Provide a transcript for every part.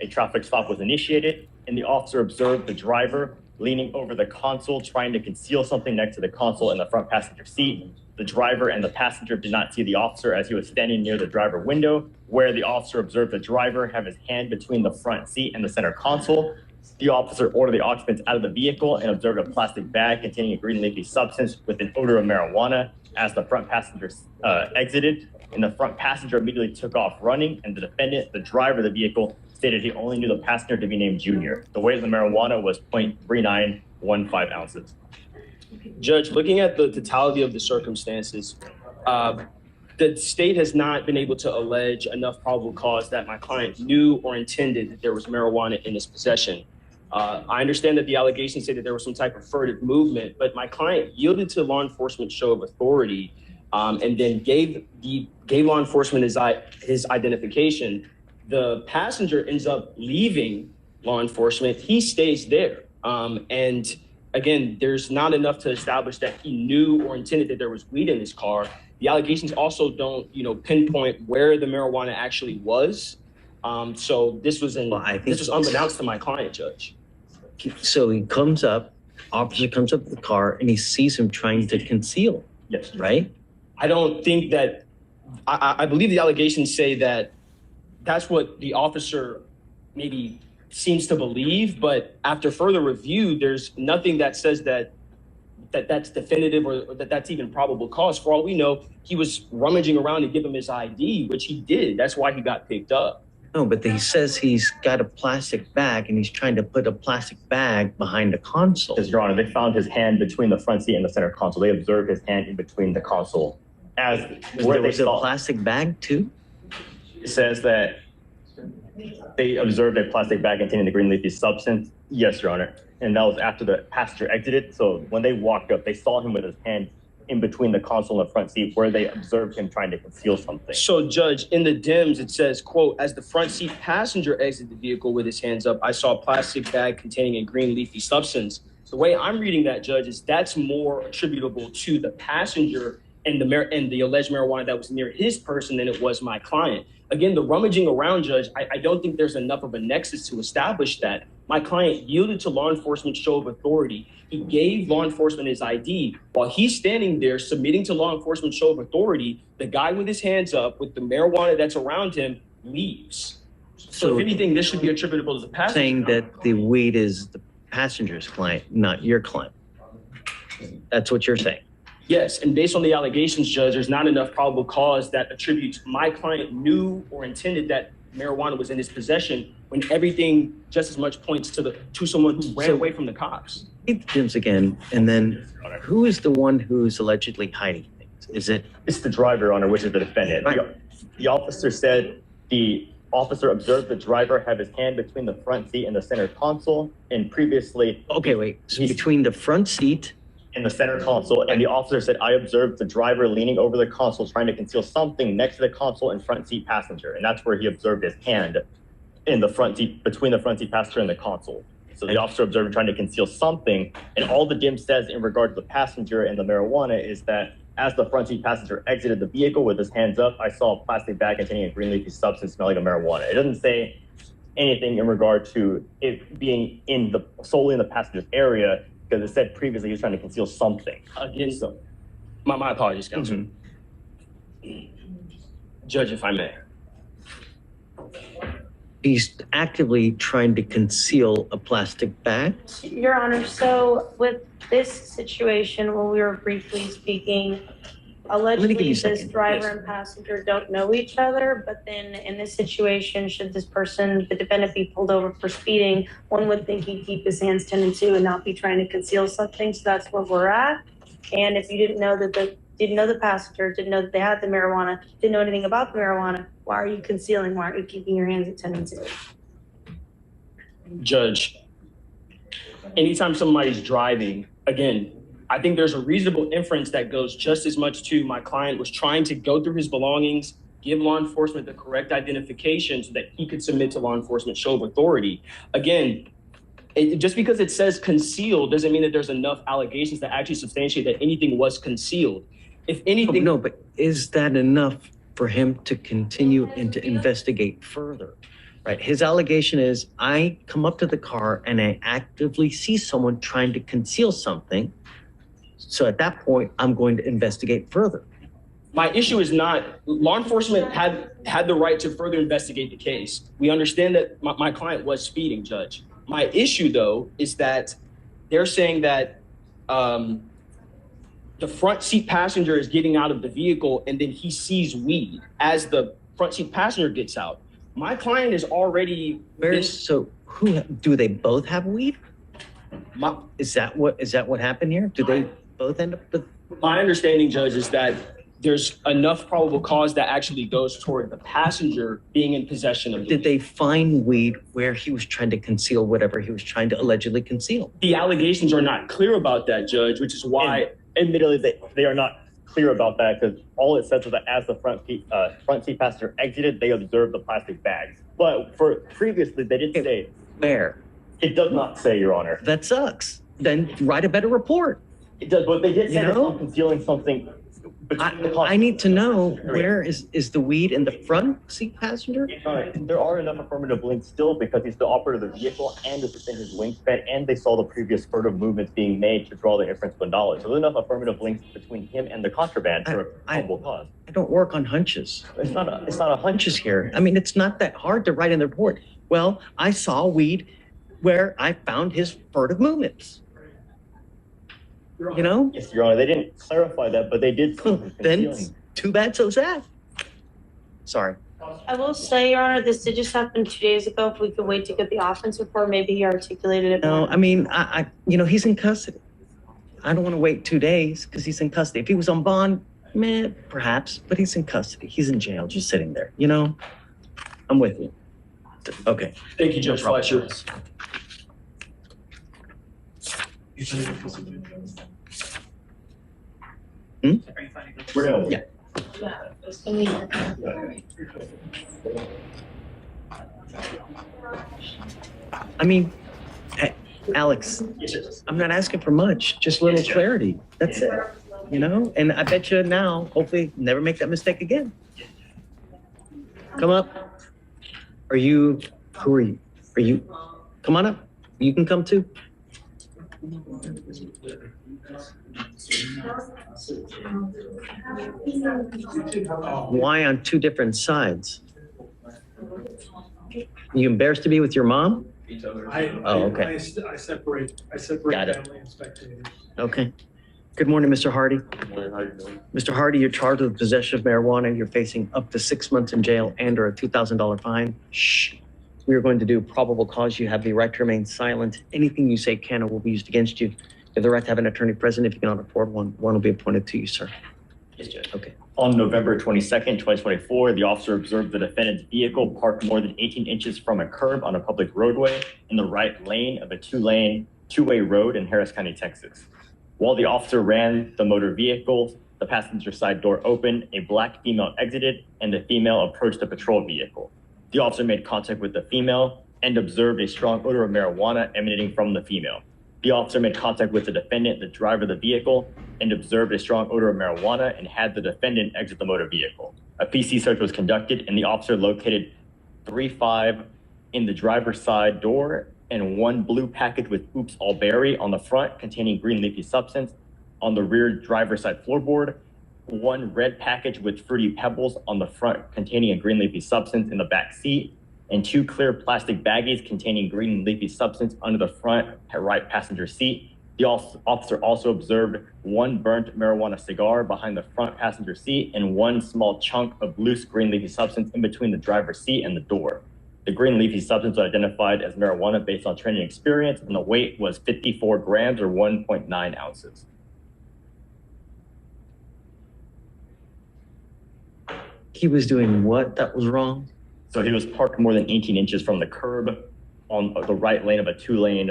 a traffic stop was initiated, and the officer observed the driver leaning over the console, trying to conceal something next to the console in the front passenger seat. The driver and the passenger did not see the officer as he was standing near the driver window, where the officer observed the driver have his hand between the front seat and the center console. The officer ordered the occupants out of the vehicle and observed a plastic bag containing a green leafy substance with an odor of marijuana as the front passenger exited. And the front passenger immediately took off running, and the defendant, the driver of the vehicle, stated he only knew the passenger to be named Junior. The weight of the marijuana was 0.3915 ounces. Judge, looking at the totality of the circumstances, the state has not been able to allege enough probable cause that my client knew or intended that there was marijuana in his possession. I understand that the allegations say that there was some type of furtive movement, but my client yielded to law enforcement show of authority and then gave law enforcement his identification. The passenger ends up leaving law enforcement. He stays there. And again, there's not enough to establish that he knew or intended that there was weed in his car. The allegations also don't, pinpoint where the marijuana actually was. So this was this was unbeknownst to my client, Judge. So he comes up, officer comes up to the car, and he sees him trying to conceal. Yes. Right? I don't think that, I believe the allegations say that that's what the officer maybe seems to believe, but after further review, there's nothing that says that's definitive or that's even probable cause. For all we know, he was rummaging around to give him his ID, which he did. That's why he got picked up. No, but he says he's got a plastic bag and he's trying to put a plastic bag behind the console. Yes, Your Honor, they found his hand between the front seat and the center console. They observed his hand in between the console. Was it a plastic bag too? It says that they observed a plastic bag containing the green leafy substance. Yes, Your Honor. And that was after the passenger exited. So when they walked up, they saw him with his hand in between the console and the front seat, where they observed him trying to conceal something. So, Judge, in the DIMS, it says, quote, as the front seat passenger exited the vehicle with his hands up, I saw a plastic bag containing a green leafy substance. The way I'm reading that, Judge, is that's more attributable to the passenger and the alleged marijuana that was near his person than it was my client. Again, the rummaging around, Judge, I don't think there's enough of a nexus to establish that. My client yielded to law enforcement show of authority. He gave law enforcement his ID. While he's standing there submitting to law enforcement show of authority, the guy with his hands up with the marijuana that's around him leaves. So if anything, this should be attributable to the passenger. Saying that the weed is the passenger's client, not your client. That's what you're saying. Yes, and based on the allegations, Judge, there's not enough probable cause that attributes my client knew or intended that marijuana was in his possession, when everything just as much points to someone who ran away from the cops. Hit the gyms again, and then who is the one who's allegedly hiding things? It's the driver, Your Honor, which is the defendant. Right. The officer said the officer observed the driver have his hand between the front seat and the center console, and previously... Okay, wait. So between the front seat in the center console, and the officer said, I observed the driver leaning over the console trying to conceal something next to the console and front seat passenger. And that's where he observed his hand in the front seat, between the front seat passenger and the console. So the officer observed him trying to conceal something. And all the DIM says in regard to the passenger and the marijuana is that as the front seat passenger exited the vehicle with his hands up, I saw a plastic bag containing a green leafy substance smelling of marijuana. It doesn't say anything in regard to it being solely in the passenger's area, because it said previously he was trying to conceal something. Again, so my apologies, Counsel. Judge, if I may. He's actively trying to conceal a plastic bag? Your Honor, so with this situation, when we were briefly speaking, allegedly this driver and passenger don't know each other, but then in this situation, should this person, the defendant, be pulled over for speeding, one would think he'd keep his hands 10 and 2 and not be trying to conceal something. So that's where we're at. And if you didn't know that didn't know the passenger, didn't know that they had the marijuana, didn't know anything about the marijuana, why are you concealing? Why aren't you keeping your hands at 10 and 2? Judge, anytime somebody's driving, again, I think there's a reasonable inference that goes just as much to my client was trying to go through his belongings, give law enforcement the correct identification so that he could submit to law enforcement show of authority. Again, just because it says concealed doesn't mean that there's enough allegations that actually substantiate that anything was concealed. If anything... No, but is that enough for him to continue and to investigate further? Right. His allegation is I come up to the car and I actively see someone trying to conceal something. So at that point, I'm going to investigate further. My issue is not, law enforcement had the right to further investigate the case. We understand that my client was speeding, Judge. My issue, though, is that they're saying that the front seat passenger is getting out of the vehicle and then he sees weed as the front seat passenger gets out. My client is already. So who do they both have weed? Is that what happened here? Do they both end up with? My understanding, Judge, is that there's enough probable cause that actually goes toward the passenger being in possession of the Did they find weed where he was trying to conceal whatever he was trying to allegedly conceal? The allegations are not clear about that, Judge, which is why. Admittedly, they are not clear about that because all it says is that as the front seat passenger exited, they observed the plastic bags. But previously, they did say. Where? It does not say, Your Honor. That sucks. Then write a better report. It does, but they did say they're concealing something. I need to know where is the weed in the front seat passenger? There are enough affirmative links still because he's the operator of the vehicle and is within his wingspan, and they saw the previous furtive movements being made to draw the inference of $1. So there's enough affirmative links between him and the contraband for a probable cause. I don't work on hunches. It's not a hunches here. I mean, it's not that hard to write in the report. Well, I saw weed where I found his furtive movements. You know? Yes, Your Honor. They didn't clarify that, but they did. Then too bad, so sad. Sorry. I will say, Your Honor, this did just happen 2 days ago. If we could wait to get the offense report, maybe he articulated it. No, I mean, I he's in custody. I don't want to wait 2 days because he's in custody. If he was on bond, man, perhaps, but he's in custody. He's in jail, just sitting there. You know, I'm with you. Okay. Thank you, Judge Fleischer. We're gonna. Yeah. I mean, Alex, I'm not asking for much, just a little clarity. That's it. You know, and I bet you now, hopefully, never make that mistake again. Come up. Who are you? Come on up. You can come too. Why on two different sides? You embarrassed to be with your mom? Okay. I separate Got it. family and spectators. Okay. Good morning, Mr. Hardy. Good morning. How are you doing? Mr. Hardy, you're charged with possession of marijuana. You're facing up to 6 months in jail and or a $2,000 fine. Shh. We are going to do probable cause. You have the right to remain silent. Anything you say can or will be used against you. You have the right to have an attorney present. If you cannot afford one will be appointed to you, sir. Yes, Judge. Okay. On November 22nd, 2024, the officer observed the defendant's vehicle parked more than 18 inches from a curb on a public roadway in the right lane of a two-way road in Harris County, Texas. While the officer ran the motor vehicle, the passenger side door opened, a black female exited, and the female approached the patrol vehicle. The officer made contact with the female and observed a strong odor of marijuana emanating from the female. The officer made contact with the defendant, the driver of the vehicle, and observed a strong odor of marijuana and had the defendant exit the motor vehicle. A PC search was conducted and the officer located 3.5 in the driver's side door and one blue package with Oops All Berry on the front containing green leafy substance on the rear driver's side floorboard, one red package with Fruity Pebbles on the front containing a green leafy substance in the back seat, and two clear plastic baggies containing green leafy substance under the front right passenger seat. The officer also observed one burnt marijuana cigar behind the front passenger seat and one small chunk of loose green leafy substance in between the driver's seat and the door. The green leafy substance was identified as marijuana based on training experience, and the weight was 54 grams or 1.9 ounces. He was doing what that was wrong? So he was parked more than 18 inches from the curb on the right lane of a two-way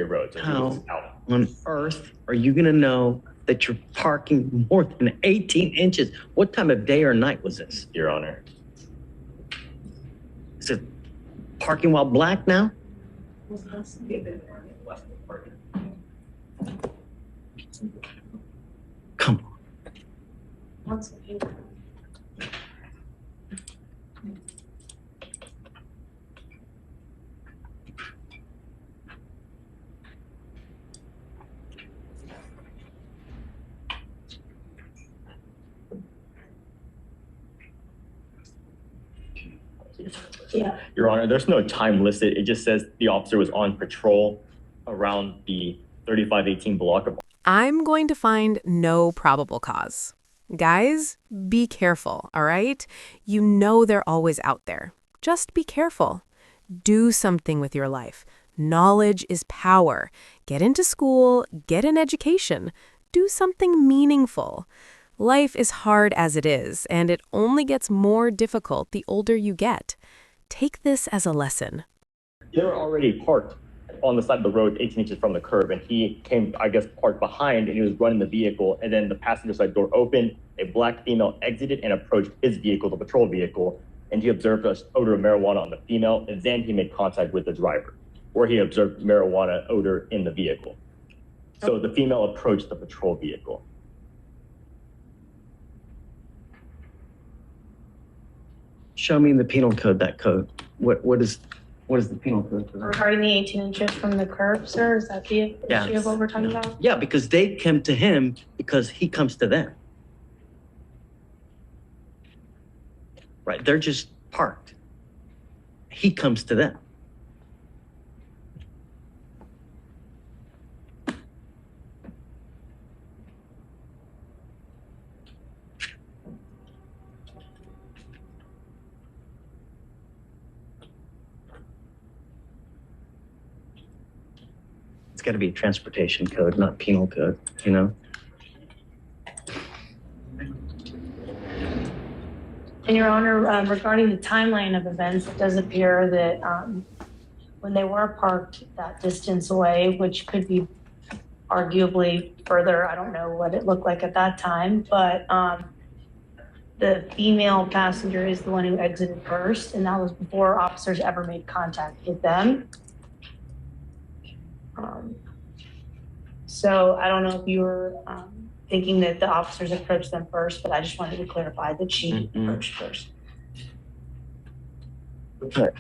road. So he was out. On earth are you going to know that you're parking more than 18 inches? What time of day or night was this? Your Honor. Is it parking while black now? Come on. Yeah. Your Honor, there's no time listed. It just says the officer was on patrol around the 3518 block of. I'm going to find no probable cause. Guys, be careful, all right? You know they're always out there. Just be careful. Do something with your life. Knowledge is power. Get into school, get an education. Do something meaningful. Life is hard as it is, and it only gets more difficult the older you get. Take this as a lesson. They were already parked on the side of the road 18 inches from the curb, and he came, I guess, parked behind, and he was running the vehicle, and then the passenger side door opened, a black female exited and approached his vehicle, the patrol vehicle, and he observed an odor of marijuana on the female, and then he made contact with the driver, where he observed marijuana odor in the vehicle. So the female approached the patrol vehicle. Show me in the penal code, that code. What is the penal code for that? Regarding the 18 inches from the curb, sir, is that the Yeah. issue of what we're talking about? Yeah, because they come to him because he comes to them. Right, they're just parked. He comes to them. It's got to be a transportation code, not penal code, you know? And Your Honor, regarding the timeline of events, it does appear that when they were parked that distance away, which could be arguably further, I don't know what it looked like at that time, but the female passenger is the one who exited first, and that was before officers ever made contact with them. So I don't know if you were thinking that the officers approached them first, but I just wanted to clarify that she approached first.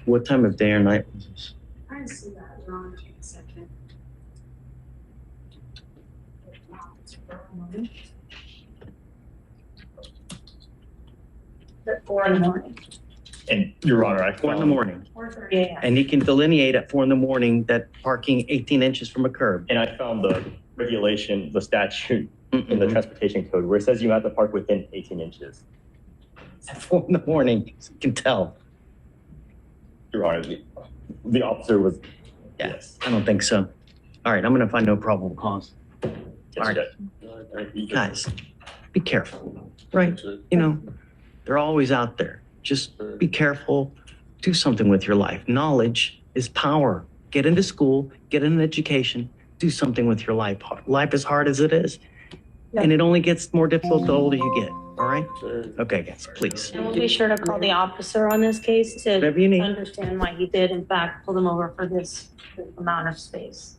What time of day or night was this? I didn't see that, Your Honor, give me a second. At 4 in the morning. And Your Honor, I 4 in the found, morning. 4:30 a.m. And he can delineate at 4 in the morning that parking 18 inches from a curb. and I found the regulation, the statute in the transportation code where it says you have to park within 18 inches. At 4 in the morning, you can tell. Your Honor, the officer was, Yes, I don't think so. All right, I'm gonna find no probable cause. yes, All right. Judge. Guys, be careful, right? You know, they're always out there. Just be careful. Do something with your life. Knowledge is power. Get into school, get an education, do something with your life. Life is hard as it is. And it only gets more difficult the older you get, all right? Okay, guys, please. And we'll be sure to call the officer on this case to Whatever you need. understand why he did in fact pull them over for this amount of space.